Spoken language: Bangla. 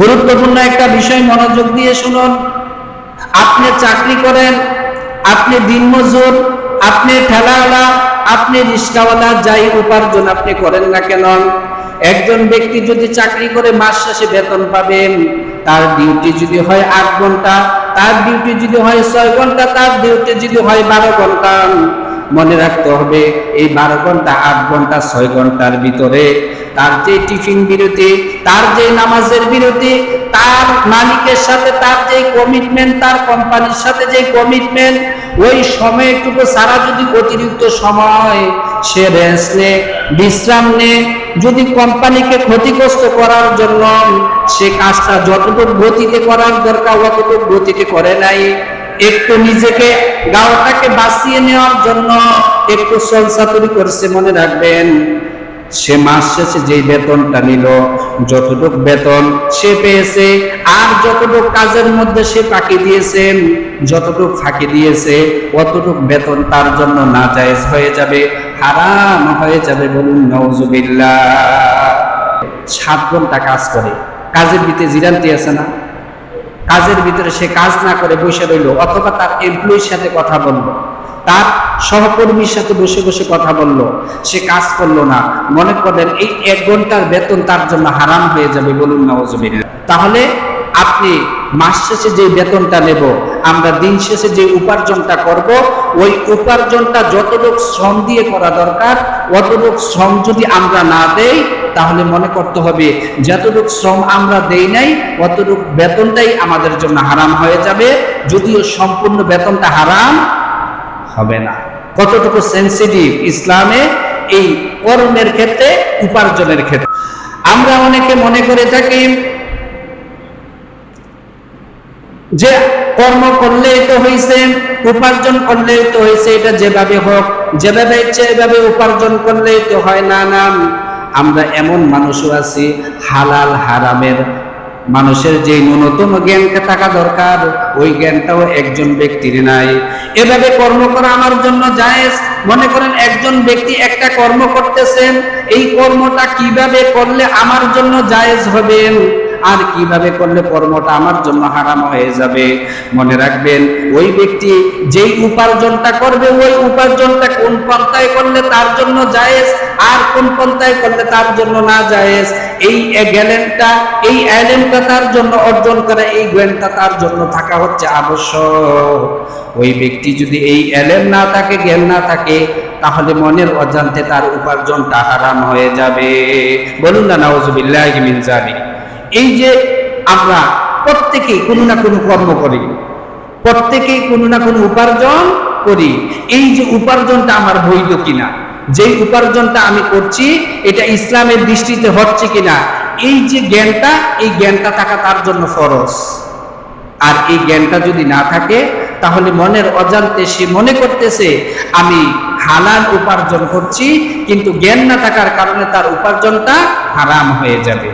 গুরুত্বপূর্ণ একটা বিষয় মনোযোগ দিয়ে শুনুন। আপনি চাকরি করেন, আপনি দিনমজুর, আপনি ঠেলাওয়ালা, আপনি রিক্সাওয়ালা, যাই উপার্জন আপনি করেন না কেন, একজন ব্যক্তি যদি চাকরি করে মাস শেষে বেতন পাবেন, তার ডিউটি যদি হয় 8 ঘন্টা, তার ডিউটি যদি হয় 6 ঘন্টা, তার ডিউটি যদি হয় 12 ঘন্টা, মনে রাখতে হবে এই 12 ঘন্টা, 8 ঘন্টা, 6 ঘন্টার ভিতরে তার যে টিফিন বিরতি, তার যে নামাজের বিরতি, তার মালিকের সাথে তার যে কমিটমেন্ট, তার কোম্পানির সাথে যে কমিটমেন্ট, ওই সময়টুকু সারা যদি অতিরিক্ত সময় সে রেস্ট নেয়, বিশ্রাম নেয়, যদি কোম্পানিকে ক্ষতিগ্রস্ত করার জন্য সে কাজটা যতটুকু গতিতে করার দরকার অতটুকু গতিতে করে নাই, একটু নিজেকে গাওটাকে বাঁচিয়ে নেওয়ার জন্য একটু সলসাতুরি করছে, মনে রাখবেন সে মাস শেষে যে বেতনটা নিল, যতটুকু বেতন সে পেয়েছে, আর যতটুকু কাজের মধ্যে সে ফাঁকি দিয়েছে, যতটুকু ফাঁকি দিয়েছে অতটুকু বেতন তার জন্য নাজায়েজ হয়ে যাবে, হারাম হয়ে যাবে। বলুন নাউজুবিল্লাহ। 7 ঘন্টা কাজ করে, কাজের ভিতরে জিরান্তি আছে না, কাজের ভিতরে সে কাজ না করে বসে রইল, অথবা তার এমপ্লয়ির সাথে কথা বলল, তার সহকর্মীর সাথে বসে বসে কথা বলল, সে কাজ করলো না, মনে করেন এই 1 ঘন্টার বেতন তার জন্য হারাম হয়ে যাবে। বলুন নাউজুবিল্লাহ। তাহলে আপনি মাস শেষে যে বেতনটা নেব, আমরা দিন শেষে যে উপার্জনটা করব, ওই উপার্জনটা যতটুকু শ্রম দিয়ে করা দরকার অতটুকু শ্রম যদি আমরা না দেই, তাহলে মনে করতে হবে যতটুকু শ্রম আমরা দেই নাই অতটুকু বেতনটাই আমাদের জন্য হারাম হয়ে যাবে, যদিও সম্পূর্ণ বেতনটা হারাম হবে না। কতটুকু সেনসিটিভ ইসলামে এই কর্মের ক্ষেত্রে, উপার্জনের ক্ষেত্রে। আমরা অনেকে মনে করে থাকি যে কর্ম করলেই তো হয়েছে, উপার্জন করলেই তো হয়েছে, এটা যেভাবে হোক, যেভাবে ইচ্ছে এভাবে উপার্জন করলেই তো হয়। না না, আমরা এমন মানুষও আছি হালাল হারামের মানুষের যে ন্যূনতম জ্ঞানটা থাকা দরকার ওই জ্ঞানটাও একজন ব্যক্তির নাই। এভাবে কর্ম করা আমার জন্য জায়েজ। মনে করেন একজন ব্যক্তি একটা কর্ম করতেছেন, এই কর্মটা কিভাবে করলে আমার জন্য জায়েজ হবে আর কিভাবে করলে কর্মটা আমার জন্য হারাম হয়ে যাবে। মনে রাখবেন ওই ব্যক্তি যেই উপার্জনটা করবে ওই উপার্জনটা কোন পন্থায় করলে তার জন্য জায়েজ আর কোন পন্থায় করলে তার জন্য না জায়েজ, এই জ্ঞানটা, এই ইলমটা তার জন্য অর্জন করা, এই জ্ঞানটা তার জন্য থাকা হচ্ছে আবশ্যক। ওই ব্যক্তি যদি এই ইলম না থাকে, জ্ঞান না থাকে, তাহলে মনের অজান্তে তার উপার্জনটা হারাম হয়ে যাবে। বলুন না নাউজুবিল্লাহি মিন যালিক। এই যে আমরা প্রত্যেকেই কোনো না কোনো কর্ম করি, প্রত্যেকেই কোনো না কোনো উপার্জন করি, এই যে উপার্জনটা আমার বৈধ কিনা, যেই উপার্জনটা আমি করছি এটা ইসলামের দৃষ্টিতে হচ্ছে কিনা, এই যে জ্ঞানটা, এই জ্ঞানটা থাকা তার জন্য ফরজ। আর এই জ্ঞানটা যদি না থাকে তাহলে মনের অজান্তে সে মনে করতেছে আমি হালাল উপার্জন করছি, কিন্তু জ্ঞান না থাকার কারণে তার উপার্জনটা হারাম হয়ে যাবে।